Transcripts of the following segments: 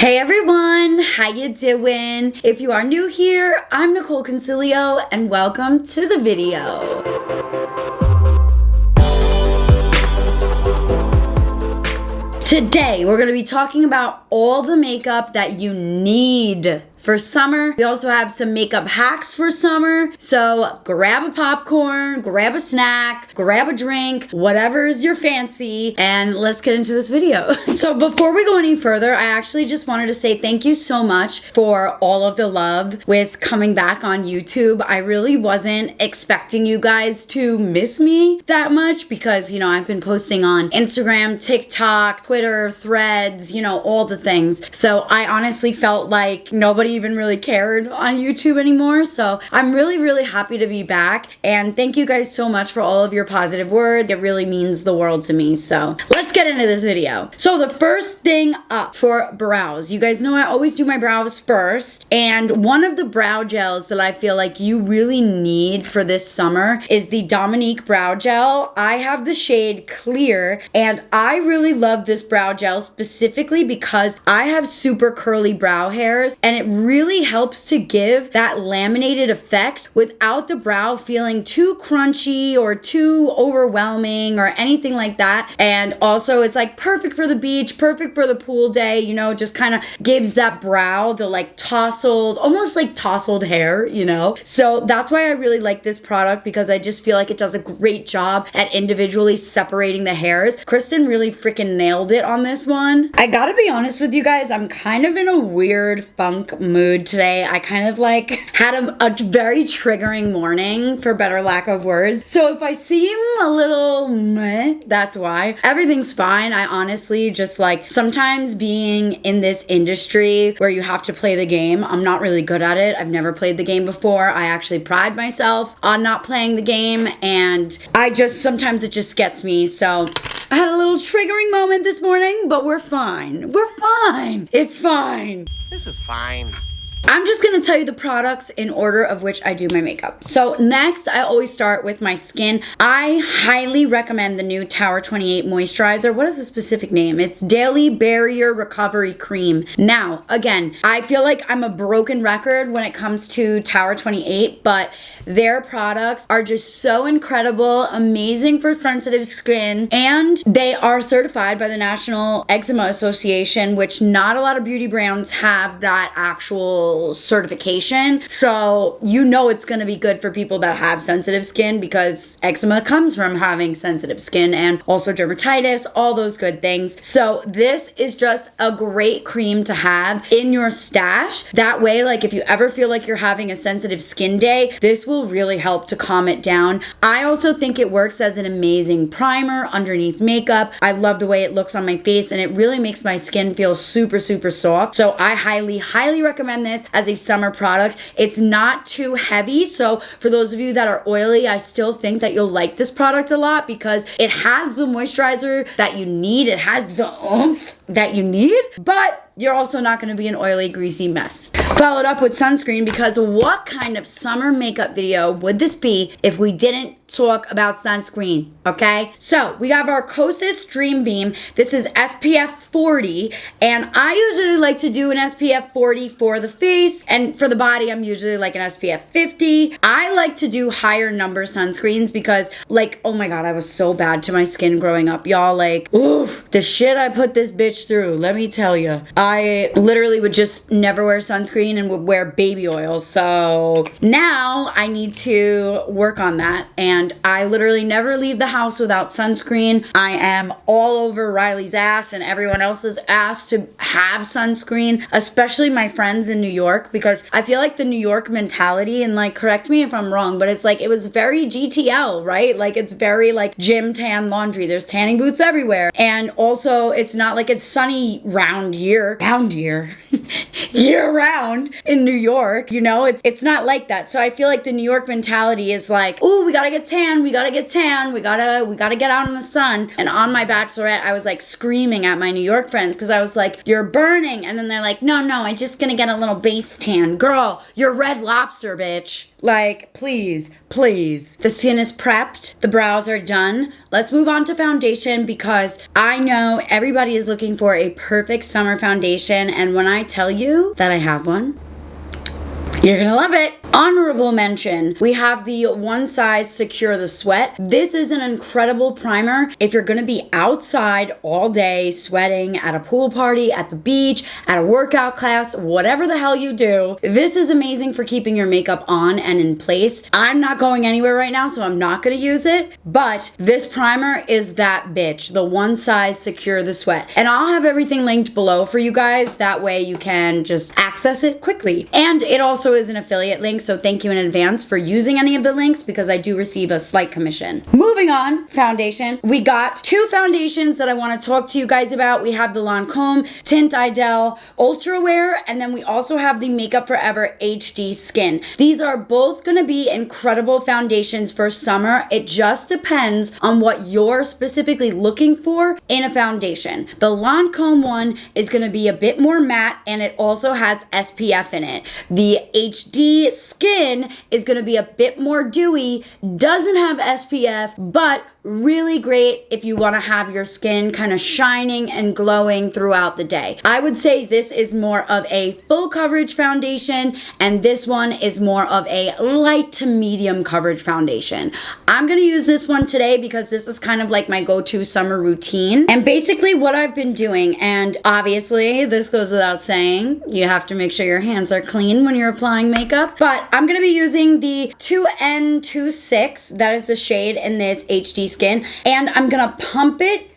Hey everyone, how you doing? If you are new here, I'm Nicol Concilio and welcome to the video. Today, we're gonna be talking about all the makeup that you need for summer. We also have some makeup hacks for summer. So grab a popcorn, grab a snack, grab a drink, whatever is your fancy, and let's get into this video. So before we go any further, I actually just wanted to say thank you so much for all of the love with coming back on YouTube. I really wasn't expecting you guys to miss me that much because, you know, I've been posting on Instagram, TikTok, Twitter, Threads, you know, all the things. So I honestly felt like nobody even really cared on YouTube anymore. So I'm really happy to be back, and thank you guys so much for all of your positive words. It really means the world to me. So let's get into this video. So the first thing up for brows, you guys know I always do my brows first, and one of the brow gels that I feel like you really need for this summer is the Dominique brow gel. I have the shade Clear, and I really love this brow gel specifically because I have super curly brow hairs, and it really helps to give that laminated effect without the brow feeling too crunchy or too overwhelming or anything like that. And also it's like perfect for the beach, perfect for the pool day, you know, just kind of gives that brow the like tousled, almost like tousled hair, you know. So that's why I really like this product, because I just feel like it does a great job at individually separating the hairs. Kristen really freaking nailed it on this one. I gotta be honest with you guys, I'm kind of in a weird funk mood today. I kind of like had a very triggering morning, for better lack of words. So if I seem a little meh, that's why. Everything's fine. I honestly just like, sometimes being in this industry where you have to play the game, I'm not really good at it. I've never played the game before. I actually pride myself on not playing the game, and sometimes it just gets me. So I had a little triggering moment this morning, but we're fine. We're fine. It's fine. This is fine. I'm just gonna tell you the products in order of which I do my makeup. So next, I always start with my skin. I highly recommend the new Tower 28 moisturizer. What is the specific name? It's Daily Barrier Recovery Cream. Now, again, I feel like I'm a broken record when it comes to Tower 28, but their products are just so incredible, amazing for sensitive skin, and they are certified by the National Eczema Association, which not a lot of beauty brands have that actual certification. So you know it's going to be good for people that have sensitive skin, because eczema comes from having sensitive skin, and also dermatitis, all those good things. So this is just a great cream to have in your stash. That way, like if you ever feel like you're having a sensitive skin day, this will really help to calm it down. I also think it works as an amazing primer underneath makeup. I love the way it looks on my face, and it really makes my skin feel super soft. So I highly recommend this as a summer product. It's not too heavy, so for those of you that are oily, I still think that you'll like this product a lot because it has the moisturizer that you need. It has the oomph that you need, but you're also not going to be an oily, greasy mess. Followed up with sunscreen, because what kind of summer makeup video would this be if we didn't talk about sunscreen, okay? So we have our Kosas Dreambeam. This is SPF 40, and I usually like to do an SPF 40 for the face, and for the body, I'm usually like an SPF 50. I like to do higher number sunscreens because, like, oh my God, I was so bad to my skin growing up, y'all. Like, oof, the shit I put this bitch through, let me tell you. I literally would just never wear sunscreen and would wear baby oil. So now I need to work on that, and I literally never leave the house without sunscreen. I am all over Riley's ass and everyone else's ass to have sunscreen, especially my friends in New York, because I feel like the New York mentality, and like, correct me if I'm wrong, but it's like, it was very GTL, right? Like, it's very like gym tan laundry. There's tanning booths everywhere. And also, it's not like it's sunny year round in New York, you know. It's not like that. So I feel like the New York mentality is like, oh, we gotta get tan, we gotta get out in the sun. And on my bachelorette, I was like screaming at my New York friends because I was like, you're burning. And then they're like, no, I'm just gonna get a little base tan. Girl, you're Red Lobster, bitch. Like, please. The skin is prepped. The brows are done. Let's move on to foundation, because I know everybody is looking looking for a perfect summer foundation, and when I tell you that I have one, you're gonna love it. Honorable mention, we have the One Size Secure the Sweat. This is an incredible primer if you're gonna be outside all day sweating at a pool party, at the beach, at a workout class, whatever the hell you do. This is amazing for keeping your makeup on and in place. I'm not going anywhere right now, so I'm not gonna use it, but this primer is that bitch, the One Size Secure the Sweat. And I'll have everything linked below for you guys. That way you can just access it quickly. And it also is an affiliate link, so thank you in advance for using any of the links because I do receive a slight commission. Moving on, foundation. We got two foundations that I want to talk to you guys about. We have the Lancome Tint Idel Ultra Wear, and then we also have the Makeup Forever HD Skin. These are both going to be incredible foundations for summer. It just depends on what you're specifically looking for in a foundation. The Lancome one is going to be a bit more matte, and it also has SPF in it. The HD Skin is going to be a bit more dewy, doesn't have SPF, but really great if you want to have your skin kind of shining and glowing throughout the day. I would say this is more of a full coverage foundation, and this one is more of a light to medium coverage foundation. I'm going to use this one today because this is kind of like my go-to summer routine. And basically what I've been doing, and obviously this goes without saying, you have to make sure your hands are clean when you're applying makeup, but I'm going to be using the 2N26, that is the shade in this HD Skin, and I'm gonna pump it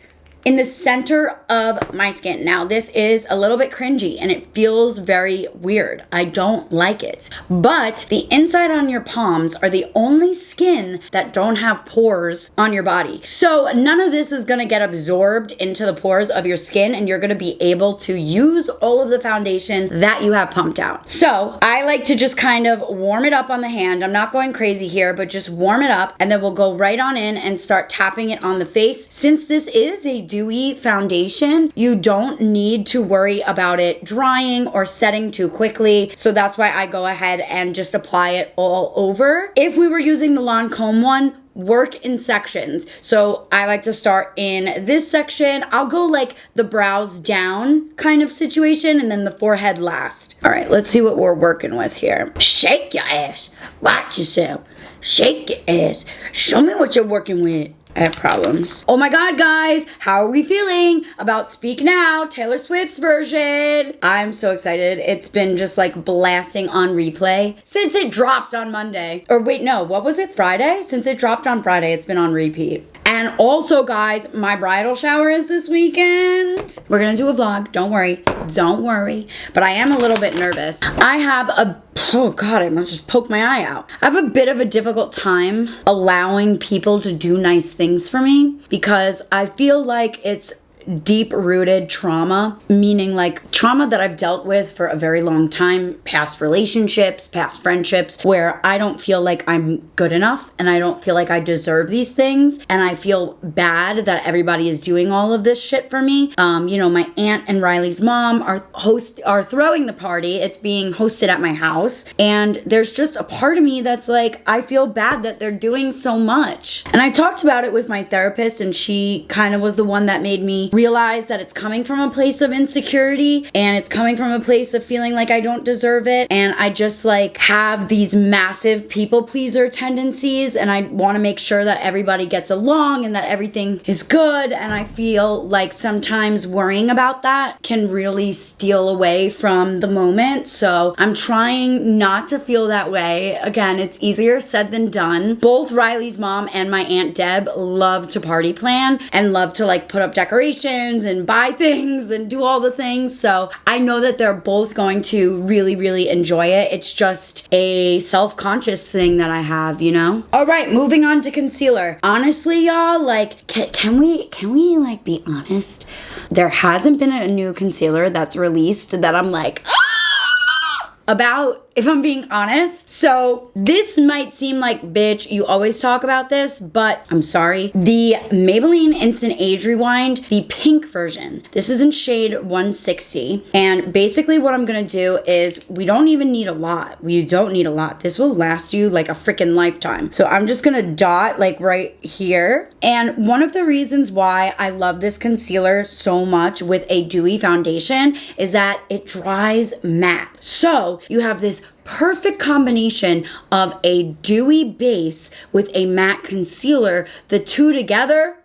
in the center of my skin. Now, this is a little bit cringy and it feels very weird. I don't like it. But the inside on your palms are the only skin that don't have pores on your body. So none of this is gonna get absorbed into the pores of your skin, and you're gonna be able to use all of the foundation that you have pumped out. So I like to just kind of warm it up on the hand. I'm not going crazy here, but just warm it up, and then we'll go right on in and start tapping it on the face. Since this is a dewy foundation, you don't need to worry about it drying or setting too quickly. So that's why I go ahead and just apply it all over. If we were using the Lancome one, work in sections. So I like to start in this section. I'll go like the brows down kind of situation, and then the forehead last. All right, let's see what we're working with here. Shake your ass. Watch yourself. Shake your ass. Show me what you're working with. I have problems. Oh my God, guys, how are we feeling about Speak Now, Taylor Swift's version? I'm so excited. It's been just like blasting on replay since it dropped on Monday. Or wait, no, what was it? Friday? Since it dropped on Friday, it's been on repeat. And also, guys, my bridal shower is this weekend. We're gonna do a vlog, don't worry, don't worry. But I am a little bit nervous. I have a, oh God, I must just poke my eye out. I have a bit of a difficult time allowing people to do nice things for me because I feel like it's deep-rooted trauma, meaning like trauma that I've dealt with for a very long time, past relationships, past friendships, where I don't feel like I'm good enough and I don't feel like I deserve these things, and I feel bad that everybody is doing all of this shit for me. You know, my aunt and Riley's mom are throwing the party. It's being hosted at my house, and there's just a part of me that's like, I feel bad that they're doing so much. And I talked about it with my therapist, and she kind of was the one that made me realize that it's coming from a place of insecurity, and it's coming from a place of feeling like I don't deserve it, and I just like have these massive people pleaser tendencies, and I want to make sure that everybody gets along and that everything is good, and I feel like sometimes worrying about that can really steal away from the moment. So I'm trying not to feel that way. Again, it's easier said than done. Both Riley's mom and my Aunt Deb love to party plan and love to like put up decorations and buy things and do all the things. So I know that they're both going to really, really enjoy it. It's just a self-conscious thing that I have, you know? All right, moving on to concealer. Honestly, y'all, like, can we like be honest? There hasn't been a new concealer that's released that I'm like, about if I'm being honest. So this might seem like, bitch, you always talk about this, but I'm sorry. The Maybelline Instant Age Rewind, the pink version. This is in shade 160. And basically what I'm gonna do is, we don't even need a lot. We don't need a lot. This will last you like a freaking lifetime. So I'm just gonna dot like right here. And one of the reasons why I love this concealer so much with a dewy foundation is that it dries matte. So you have this perfect combination of a dewy base with a matte concealer. The two together,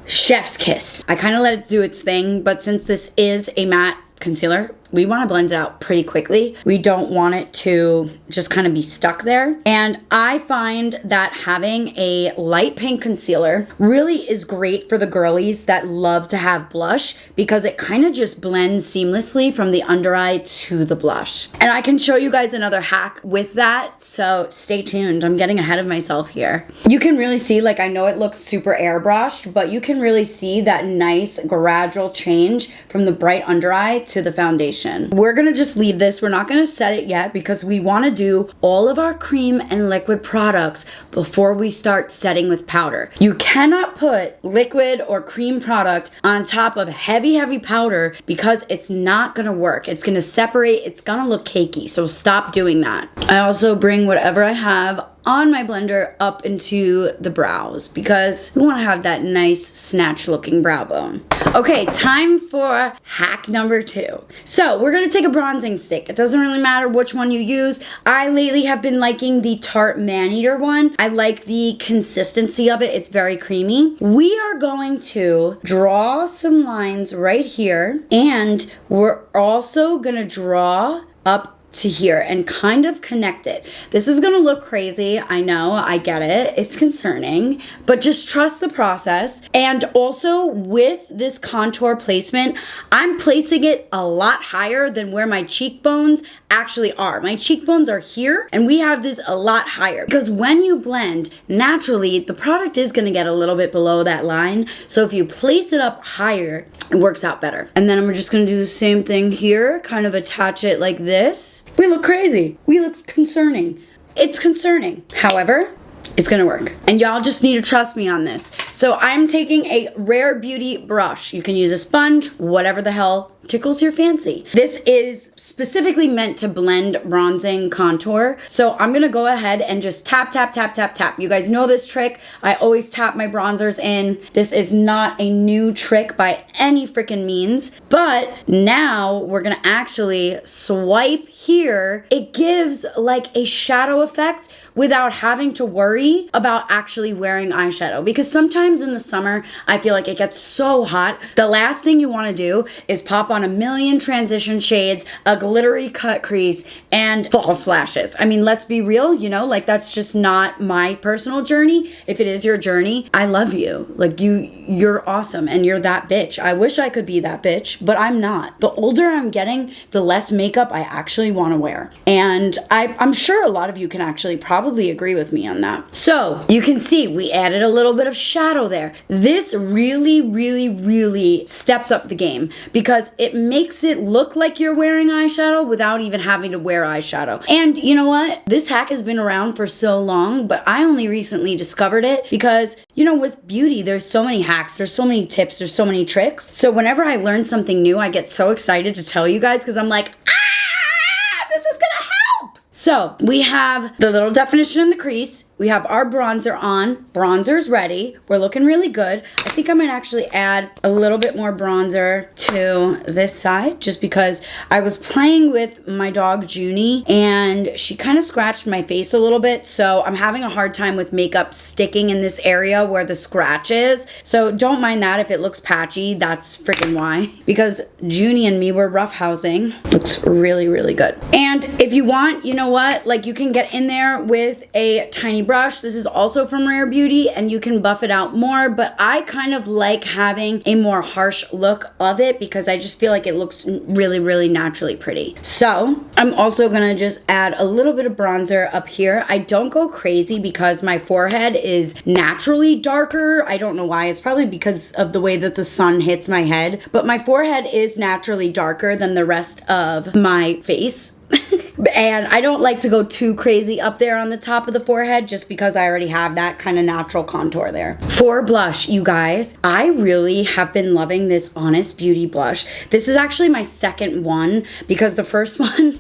chef's kiss. I kind of let it do its thing, but since this is a matte concealer, we want to blend it out pretty quickly. We don't want it to just kind of be stuck there. And I find that having a light pink concealer really is great for the girlies that love to have blush, because it kind of just blends seamlessly from the under eye to the blush. And I can show you guys another hack with that, so stay tuned. I'm getting ahead of myself here. You can really see, like, I know it looks super airbrushed, but you can really see that nice gradual change from the bright under eye to the foundation. We're gonna just leave this. We're not gonna set it yet because we wanna do all of our cream and liquid products before we start setting with powder. You cannot put liquid or cream product on top of heavy powder because it's not gonna work. It's gonna separate, it's gonna look cakey, so stop doing that. I also bring whatever I have on my blender up into the brows because we want to have that nice snatch looking brow bone. Okay, time for hack number 2. So we're gonna take a bronzing stick. It doesn't really matter which one you use. I lately have been liking the Tarte Maneater one. I like the consistency of it. It's very creamy. We are going to draw some lines right here, and we're also gonna draw up to here and kind of connect it. This is gonna look crazy. I know, I get it. It's concerning, but just trust the process. And also with this contour placement, I'm placing it a lot higher than where my cheekbones actually are. My cheekbones are here and we have this a lot higher because when you blend, naturally the product is gonna get a little bit below that line. So if you place it up higher, it works out better. And then I'm just gonna do the same thing here, kind of attach it like this. We look crazy. We look concerning. It's concerning. However, it's gonna work. And y'all just need to trust me on this. So I'm taking a Rare Beauty brush. You can use a sponge, whatever the hell tickles your fancy. This is specifically meant to blend bronzing contour. So I'm gonna go ahead and just tap, tap, tap, tap, tap. You guys know this trick. I always tap my bronzers in. This is not a new trick by any freaking means. But now we're gonna actually swipe here. It gives like a shadow effect without having to worry about actually wearing eyeshadow. Because sometimes in the summer, I feel like it gets so hot. The last thing you wanna do is pop on a million transition shades, a glittery cut crease, and false lashes. I mean, let's be real, you know, like that's just not my personal journey. If it is your journey, I love you. Like you're awesome and you're that bitch. I wish I could be that bitch, but I'm not. The older I'm getting, the less makeup I actually want to wear. And I'm sure a lot of you can actually probably agree with me on that. So you can see we added a little bit of shadow there. This really, really, really steps up the game because it makes it look like you're wearing eyeshadow without even having to wear eyeshadow. And you know what? This hack has been around for so long, but I only recently discovered it because, you know, with beauty, there's so many hacks, there's so many tips, there's so many tricks. So whenever I learn something new, I get so excited to tell you guys because I'm like, this is gonna help. So we have the little definition in the crease. We have our bronzer on. Bronzer's ready. We're looking really good. I think I might actually add a little bit more bronzer to this side just because I was playing with my dog Junie and she kind of scratched my face a little bit. So I'm having a hard time with makeup sticking in this area where the scratch is. So don't mind that if it looks patchy. That's freaking why. Because Junie and me were roughhousing. Looks really, really good. And if you want, you know what? Like you can get in there with a tiny brush. This is also from Rare Beauty, and you can buff it out more, but I kind of like having a more harsh look of it because I just feel like it looks really, really naturally pretty. So I'm also gonna just add a little bit of bronzer up here. I don't go crazy because my forehead is naturally darker. I don't know why. It's probably because of the way that the sun hits my head, but my forehead is naturally darker than the rest of my face. And I don't like to go too crazy up there on the top of the forehead just because I already have that kind of natural contour there. For blush, you guys, I really have been loving this Honest Beauty blush. This is actually my second one because the first one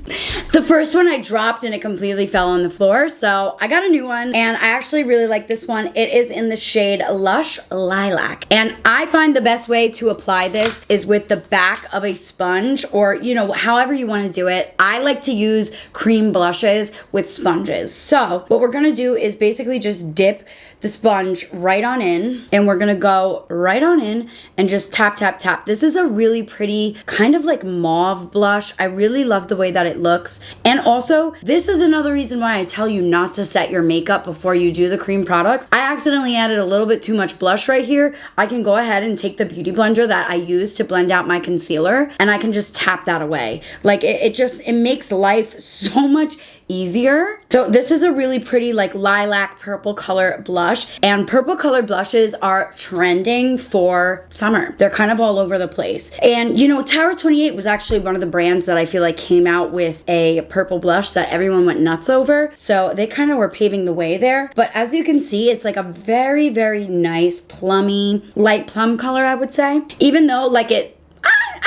I dropped and it completely fell on the floor. So I got a new one and I actually really like this one. It is in the shade Lush Lilac. And I find the best way to apply this is with the back of a sponge, or, you know, however you want to do it. I like to use cream blushes with sponges. So what we're gonna do is basically just dip the sponge right on in, and we're gonna go right on in and just tap, tap, tap. This is a really pretty kind of like mauve blush. I really love the way that it looks. And also, this is another reason why I tell you not to set your makeup before you do the cream products. I accidentally added a little bit too much blush right here. I can go ahead and take the beauty blender that I use to blend out my concealer, and I can just tap that away. Like it makes life so much easier. So this is a really pretty like lilac purple color blush, and purple color blushes are trending for summer. They're kind of all over the place. And you know, Tower 28 was actually one of the brands that I feel like came out with a purple blush that everyone went nuts over. So they kind of were paving the way there. But as you can see, it's like a very, very nice plummy, light plum color, I would say. Even though like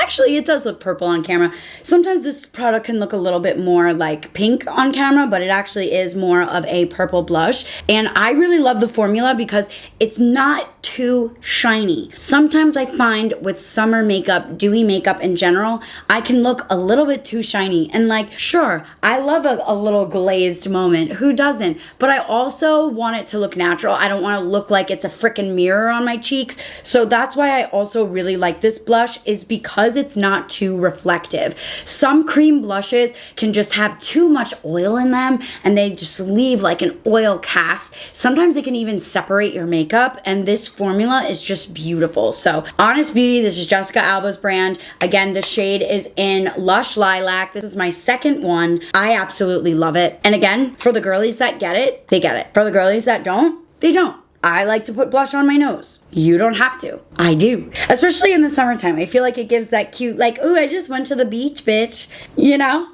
actually, it does look purple on camera. Sometimes this product can look a little bit more like pink on camera, but it actually is more of a purple blush. And I really love the formula because it's not too shiny. Sometimes I find with summer makeup, dewy makeup in general, I can look a little bit too shiny. And like, sure, I love a little glazed moment. Who doesn't? But I also want it to look natural. I don't want to look like it's a freaking mirror on my cheeks. So that's why I also really like this blush, is because it's not too reflective. Some cream blushes can just have too much oil in them and they just leave like an oil cast. Sometimes it can even separate your makeup, and this formula is just beautiful. So Honest Beauty, this is Jessica Alba's brand. Again, the shade is in Lush Lilac. This is my second one. I absolutely love it. And again, for the girlies that get it, they get it. For the girlies that don't, they don't. I like to put blush on my nose. You don't have to. I do. Especially in the summertime. I feel like it gives that cute, like, ooh, I just went to the beach, bitch. You know?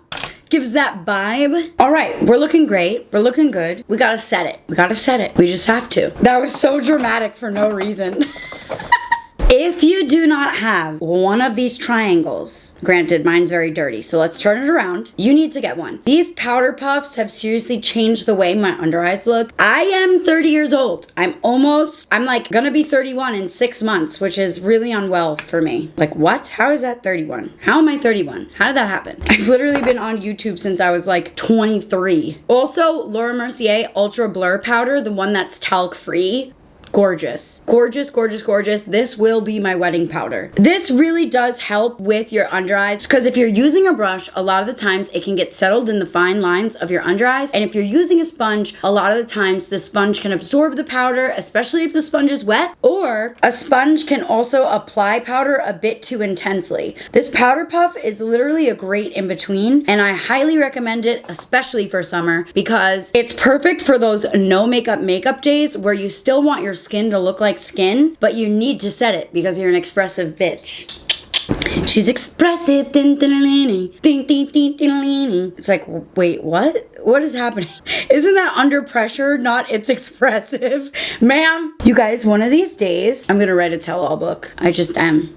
Gives that vibe. All right, we're looking great. We're looking good. We gotta set it. We gotta set it. We just have to. That was so dramatic for no reason. If you do not have one of these triangles, granted mine's very dirty, so let's turn it around, you need to get one. These powder puffs have seriously changed the way my under eyes look. I am 30 years old. I'm like gonna be 31 in 6 months, which is really unwell for me. Like what? How is that 31? How am I 31? How did that happen? I've literally been on YouTube since I was like 23. Also, Laura Mercier Ultra Blur Powder, the one that's talc free. Gorgeous. Gorgeous, gorgeous, gorgeous. This will be my wedding powder. This really does help with your under eyes, because if you're using a brush, a lot of the times it can get settled in the fine lines of your under eyes. And if you're using a sponge, a lot of the times the sponge can absorb the powder, especially if the sponge is wet, or a sponge can also apply powder a bit too intensely. This powder puff is literally a great in-between, and I highly recommend it, especially for summer, because it's perfect for those no makeup days where you still want your skin to look like skin, but you need to set it because you're an expressive bitch. She's expressive. It's like, wait, what? What is happening? Isn't that under pressure, not it's expressive? Ma'am. You guys, one of these days, I'm gonna write a tell-all book. I just am.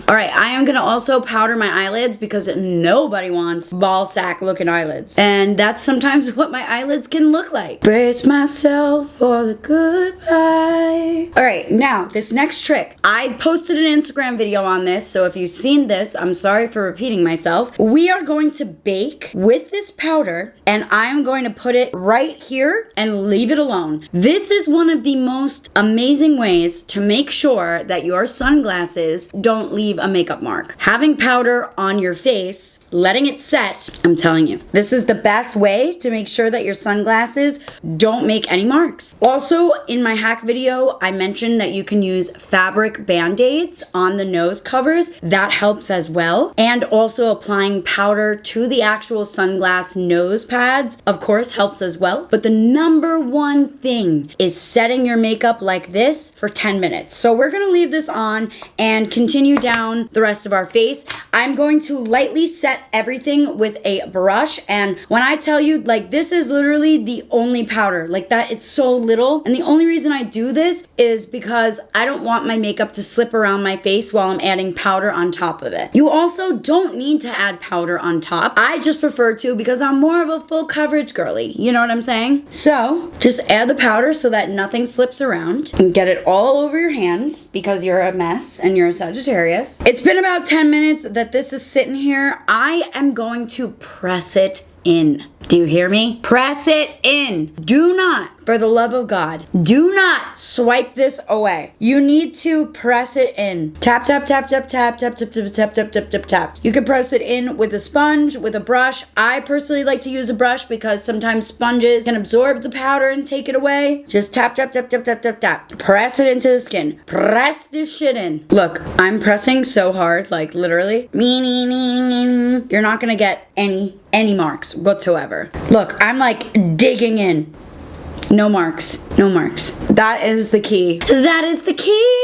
All right, I am gonna also powder my eyelids because nobody wants ball sack looking eyelids. And that's sometimes what my eyelids can look like. Brace myself for the goodbye. All right, now, this next trick. I posted an Instagram video on this, so if you've seen this, I'm sorry for repeating myself. We are going to bake with this powder, and and I'm going to put it right here and leave it alone. This is one of the most amazing ways to make sure that your sunglasses don't leave a makeup mark. Having powder on your face, letting it set, I'm telling you, this is the best way to make sure that your sunglasses don't make any marks. Also, in my hack video, I mentioned that you can use fabric band-aids on the nose covers. That helps as well. And also applying powder to the actual sunglass nose pads, of course, helps as well. But the number one thing is setting your makeup like this for 10 minutes. So we're gonna leave this on and continue down the rest of our face. I'm going to lightly set everything with a brush, and when I tell you, like, this is literally the only powder like that, it's so little, and the only reason I do this is because I don't want my makeup to slip around my face while I'm adding powder on top of it. You also don't need to add powder on top. I just prefer to because I'm more of a full coverage girly, you know what I'm saying? So just add the powder so that nothing slips around, and get it all over your hands because you're a mess and you're a Sagittarius. It's been about 10 minutes that this is sitting here. I am going to press it in. Do you hear me? Press it in. Do not, for the love of God, do not swipe this away. You need to press it in. Tap, tap, tap, tap, tap, tap, tap, tap, tap, tap, tap, tap, tap. You can press it in with a sponge, with a brush. I personally like to use a brush because sometimes sponges can absorb the powder and take it away. Just tap, tap, tap, tap, tap, tap, tap. Press it into the skin. Press this shit in. Look, I'm pressing so hard, like literally. You're not gonna get any marks whatsoever. Look, I'm like digging in. No marks. No marks. That is the key. That is the key.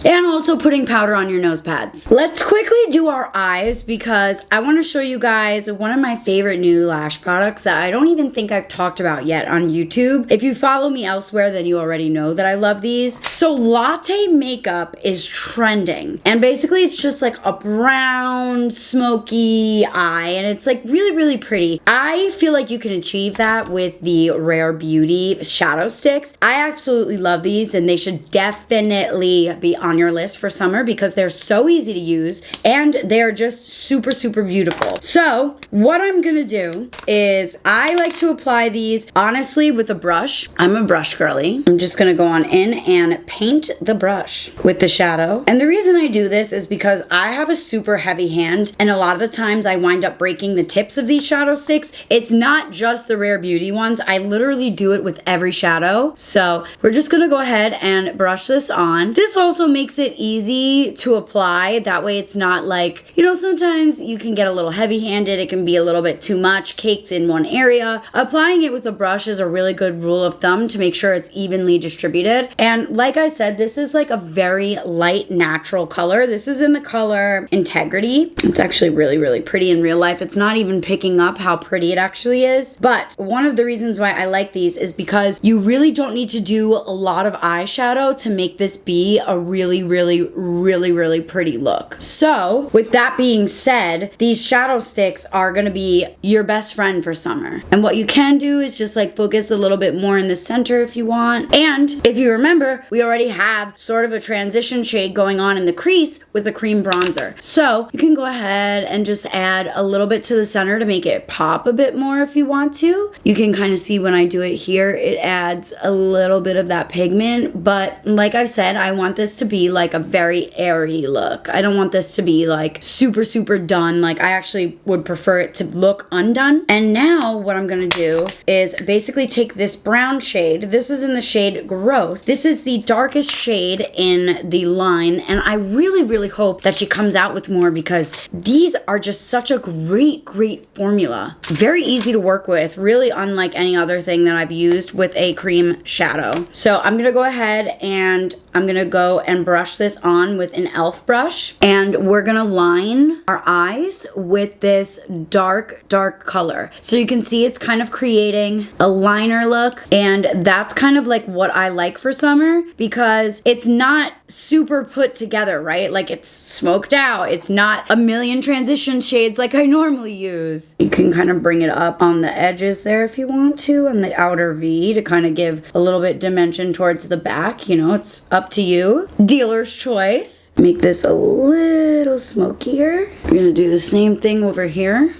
And also putting powder on your nose pads. Let's quickly do our eyes because I want to show you guys one of my favorite new lash products that I don't even think I've talked about yet on YouTube. If you follow me elsewhere, then you already know that I love these. So latte makeup is trending. And basically it's just like a brown, smoky eye. And it's like really, really pretty. I feel like you can achieve that with the Rare Beauty shadow sticks. I absolutely love these, and they should definitely be on your list for summer because they're so easy to use and they're just super, super beautiful. So what I'm gonna do is I like to apply these honestly with a brush. I'm a brush girly. I'm just gonna go on in and paint the brush with the shadow. And the reason I do this is because I have a super heavy hand, and a lot of the times I wind up breaking the tips of these shadow sticks. It's not just the Rare Beauty ones. I literally do it with every shadow. So we're just gonna go ahead and brush this on. This also makes it easy to apply. That way it's not like, you know, sometimes you can get a little heavy-handed. It can be a little bit too much caked in one area. Applying it with a brush is a really good rule of thumb to make sure it's evenly distributed. And like I said, this is like a very light, natural color. This is in the color Integrity. It's actually really, really pretty in real life. It's not even picking up how pretty it actually is. But one of the reasons why I like these is because you really don't need to do a lot of eyeshadow to make this be a really, really pretty look. So with that being said, these shadow sticks are gonna be your best friend for summer. And what you can do is just like focus a little bit more in the center if you want. And if you remember, we already have sort of a transition shade going on in the crease with the cream bronzer. So you can go ahead and just add a little bit to the center to make it pop a bit more if you want to. You can kind of see when I do it here, it adds a little bit of that pigment. But like I've said, I want this to be like a very airy look. I don't want this to be like super, super done. Like I actually would prefer it to look undone. And now what I'm gonna do is basically take this brown shade. This is in the shade Growth. This is the darkest shade in the line. And I really, really hope that she comes out with more because these are just such a great, great formula. Very easy to work with, really unlike any other thing that I've used with a cream shadow. So I'm gonna go ahead and I'm gonna go and brush this on with an e.l.f. brush, and we're gonna line our eyes with this dark, dark color. So you can see it's kind of creating a liner look, and that's kind of like what I like for summer because it's not super put together, right? Like it's smoked out. It's not a million transition shades like I normally use. You can kind of bring it up on the edges there if you want to, and the outer V to kind of give a little bit dimension towards the back. You know, it's up to you. Dealer's choice. Make this a little smokier. We're gonna do the same thing over here.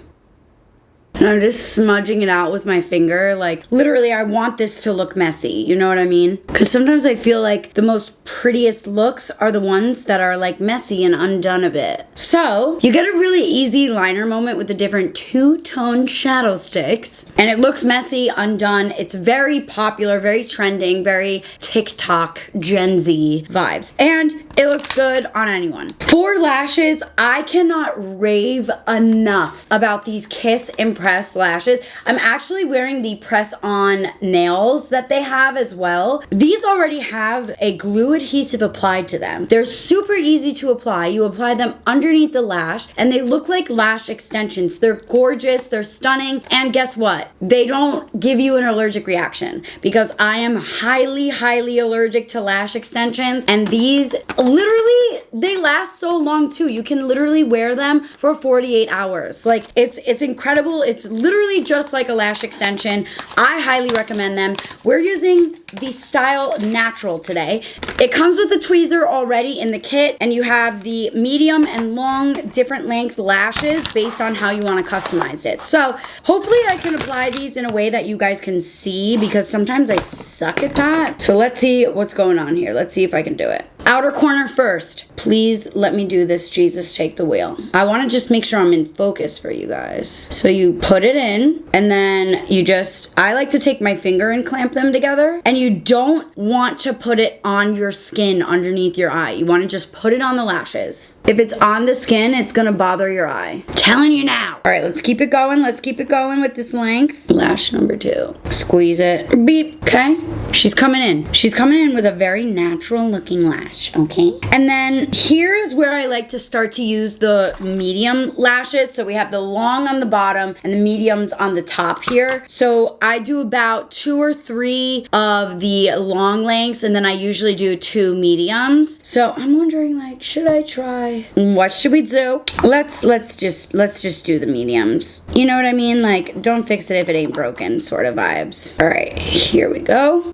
And I'm just smudging it out with my finger. Like, literally, I want this to look messy. You know what I mean? Because sometimes I feel like the most prettiest looks are the ones that are like messy and undone a bit. So, you get a really easy liner moment with the different two-tone shadow sticks. And it looks messy, undone. It's very popular, very trending, very TikTok, Gen Z vibes. And it looks good on anyone. For lashes, I cannot rave enough about these Kiss Impress lashes. I'm actually wearing the press-on nails that they have as well. These already have a glue adhesive applied to them. They're super easy to apply. You apply them underneath the lash, and they look like lash extensions. They're gorgeous, they're stunning, and guess what? They don't give you an allergic reaction, because I am highly, highly allergic to lash extensions, and these literally, they last so long too. You can literally wear them for 48 hours. Like, it's incredible. It's literally just like a lash extension. I highly recommend them. We're using the Style Natural today. It comes with a tweezer already in the kit, and you have the medium and long different length lashes based on how you want to customize it. So hopefully I can apply these in a way that you guys can see, because sometimes I suck at that. So let's see what's going on here. Let's see if I can do it. Outer corner first. Please let me do this. Jesus, take the wheel. I want to just make sure I'm in focus for you guys. So you put it in, and then you just, I like to take my finger and clamp them together. And you don't want to put it on your skin underneath your eye. You want to just put it on the lashes. If it's on the skin, it's going to bother your eye. I'm telling you now. All right, let's keep it going. Let's keep it going with this length. Lash number 2. Squeeze it. Beep. Okay. She's coming in. She's coming in with a very natural looking lash. Okay. And then here's where I like to start to use the medium lashes. So we have the long on the bottom and the mediums on the top here. So I do about 2 or 3 of the long lengths, and then I usually do 2 mediums. So I'm wondering, like, should I try? What should we do? Let's just do the mediums. You know what I mean? Like, don't fix it if it ain't broken sort of vibes. All right, here we go.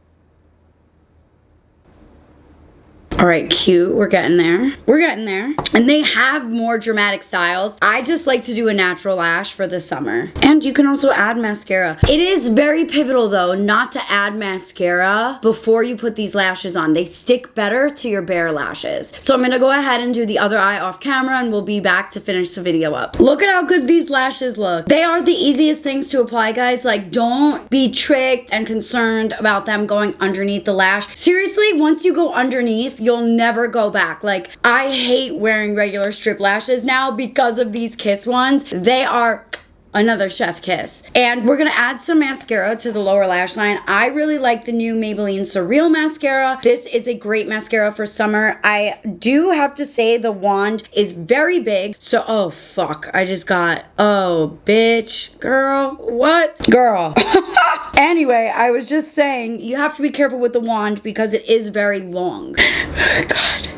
All right, cute. We're getting there. We're getting there. And they have more dramatic styles. I just like to do a natural lash for the summer. And you can also add mascara. It is very pivotal, though, not to add mascara before you put these lashes on. They stick better to your bare lashes. So I'm going to go ahead and do the other eye off camera, and we'll be back to finish the video up. Look at how good these lashes look. They are the easiest things to apply, guys. Like, don't be tricked and concerned about them going underneath the lash. Seriously, once you go underneath, you'll never go back. Like, I hate wearing regular strip lashes now because of these Kiss ones. They are another chef kiss. And we're gonna add some mascara to the lower lash line. I really like the new Maybelline Surreal mascara. This is a great mascara for summer. I do have to say the wand is very big. So, oh fuck, I just got, oh bitch, girl, what? Girl. Anyway, I was just saying, you have to be careful with the wand because it is very long. God.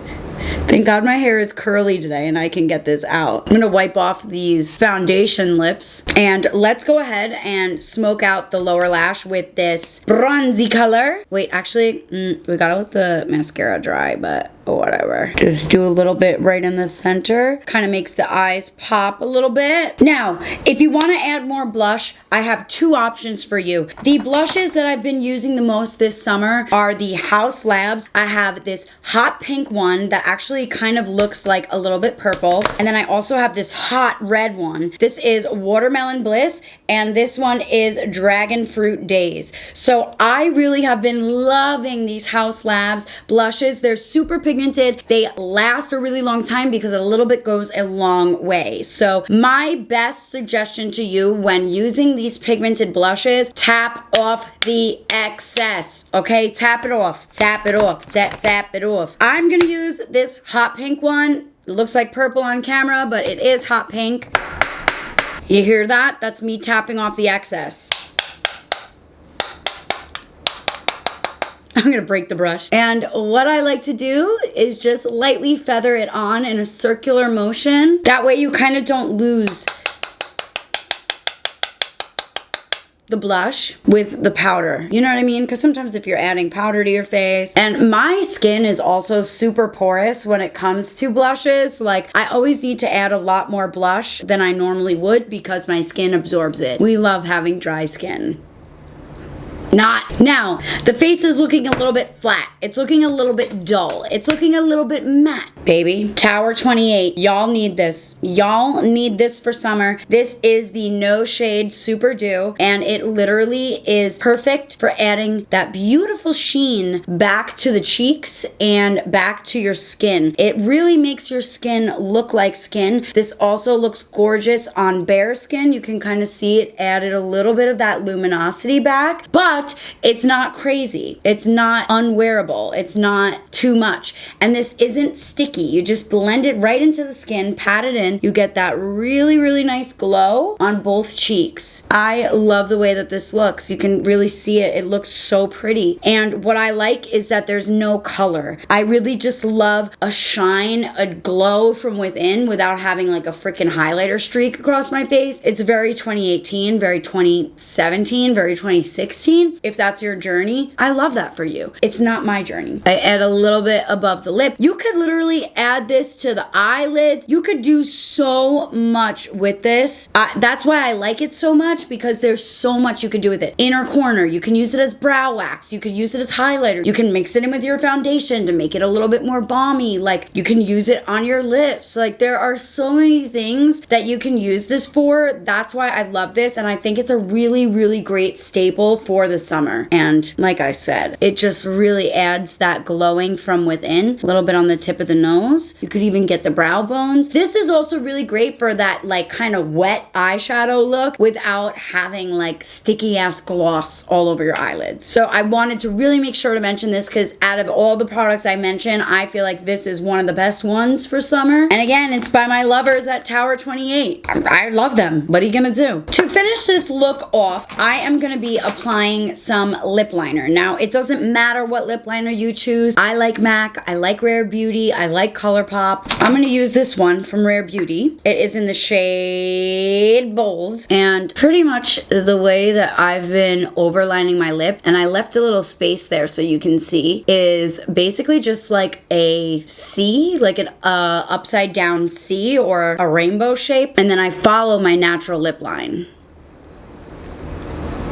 Thank God my hair is curly today and I can get this out. I'm gonna wipe off these foundation lips, and let's go ahead and smoke out the lower lash with this bronzy color. Wait, actually, we gotta let the mascara dry, but whatever. Just do a little bit right in the center. Kind of makes the eyes pop a little bit. Now, if you want to add more blush, I have 2 options for you. The blushes that I've been using the most this summer are the Haus Labs. I have this hot pink one that actually kind of looks like a little bit purple. And then I also have this hot red one. This is Watermelon Bliss, and this one is Dragon Fruit Days. So I really have been loving these Haus Labs blushes. They're super pigmented. They last a really long time because a little bit goes a long way. So my best suggestion to you when using these pigmented blushes, tap off the excess, okay? Tap it off, tap it off, tap it off. I'm gonna use this hot pink one. It looks like purple on camera, but it is hot pink. You hear that? That's me tapping off the excess. I'm gonna break the brush. And what I like to do is just lightly feather it on in a circular motion. That way you kind of don't lose the blush with the powder. You know what I mean? Because sometimes if you're adding powder to your face, and my skin is also super porous when it comes to blushes. Like, I always need to add a lot more blush than I normally would because my skin absorbs it. We love having dry skin. Not. Now, the face is looking a little bit flat. It's looking a little bit dull. It's looking a little bit matte. Baby, Tower 28. Y'all need this. Y'all need this for summer. This is the No Shade Super Dew, and it literally is perfect for adding that beautiful sheen back to the cheeks and back to your skin. It really makes your skin look like skin. This also looks gorgeous on bare skin. You can kind of see it added a little bit of that luminosity back, but it's not crazy. It's not unwearable. It's not too much. And this isn't sticky. You just blend it right into the skin, pat it in. You get that really, really nice glow on both cheeks. I love the way that this looks. You can really see it. It looks so pretty. And what I like is that there's no color. I really just love a shine, a glow from within without having like a freaking highlighter streak across my face. It's very 2018, very 2017, very 2016. If that's your journey, I love that for you. It's not my journey. I add a little bit above the lip. You could literally add this to the eyelids. You could do so much with this. That's why I like it so much, because there's so much you could do with it. Inner corner, you can use it as brow wax. You could use it as highlighter. You can mix it in with your foundation to make it a little bit more balmy. Like, you can use it on your lips. Like, there are so many things that you can use this for. That's why I love this, and I think it's a really, really great staple for the summer. And like I said, it just really adds that glowing from within. A little bit on the tip of the nose. You could even get the brow bones. This is also really great for that like kind of wet eyeshadow look without having like sticky ass gloss all over your eyelids. So I wanted to really make sure to mention this, because out of all the products I mentioned, I feel like this is one of the best ones for summer. And again, it's by my lovers at Tower 28. I love them. What are you gonna do? To finish this look off, I am gonna be applying some lip liner. Now, it doesn't matter what lip liner you choose. I like MAC, I like Rare Beauty, I like Colourpop. I'm gonna use this one from Rare Beauty. It is in the shade Bold, and pretty much the way that I've been overlining my lip, and I left a little space there so you can see, is basically just like a C, like an upside down C or a rainbow shape, and then I follow my natural lip line.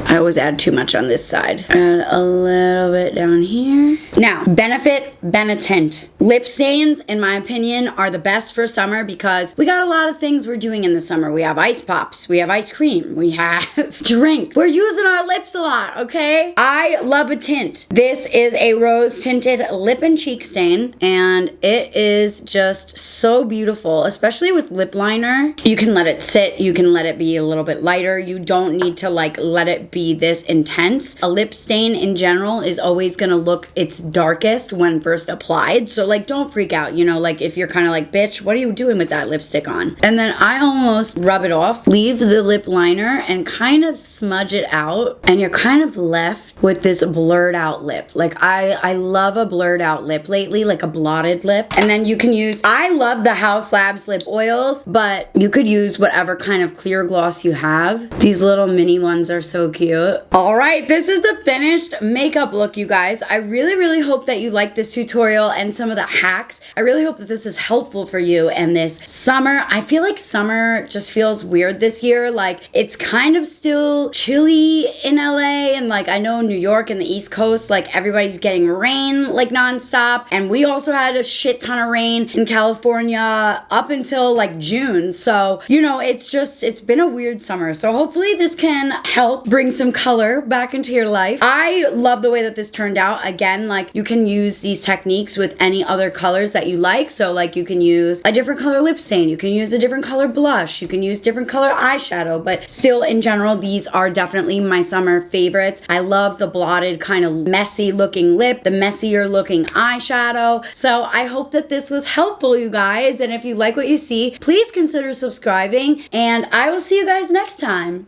I always add too much on this side. Add a little bit down here. Now, Benefit Benetint. Lip stains, in my opinion, are the best for summer because we got a lot of things we're doing in the summer. We have ice pops, we have ice cream, we have drinks. We're using our lips a lot, okay? I love a tint. This is a rose tinted lip and cheek stain, and it is just so beautiful, especially with lip liner. You can let it sit, you can let it be a little bit lighter. You don't need to like let it be this intense. A lip stain in general is always gonna look its darkest when first applied. So like, don't freak out, you know, like if you're kind of like, bitch, what are you doing with that lipstick on? And then I almost rub it off, leave the lip liner and kind of smudge it out. And you're kind of left with this blurred out lip. Like I love a blurred out lip lately, like a blotted lip. And then you can use, I love the Haus Labs lip oils, but you could use whatever kind of clear gloss you have. These little mini ones are so cute. All right, this is the finished makeup look, you guys. I really, really hope that you like this tutorial and some of the hacks. I really hope that this is helpful for you and this summer. I feel like summer just feels weird this year. Like, it's kind of still chilly in LA, and like I know New York and the East Coast, like everybody's getting rain like nonstop, and we also had a shit ton of rain in California up until like June. So, you know, it's been a weird summer. So hopefully this can help bring some color back into your life. I love the way that this turned out. Again, like you can use these techniques with any other colors that you like. So like you can use a different color lip stain, you can use a different color blush, you can use different color eyeshadow, but still in general, these are definitely my summer favorites. I love the blotted kind of messy looking lip, the messier looking eyeshadow. So I hope that this was helpful, you guys. And if you like what you see, please consider subscribing, and I will see you guys next time.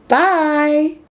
Bye.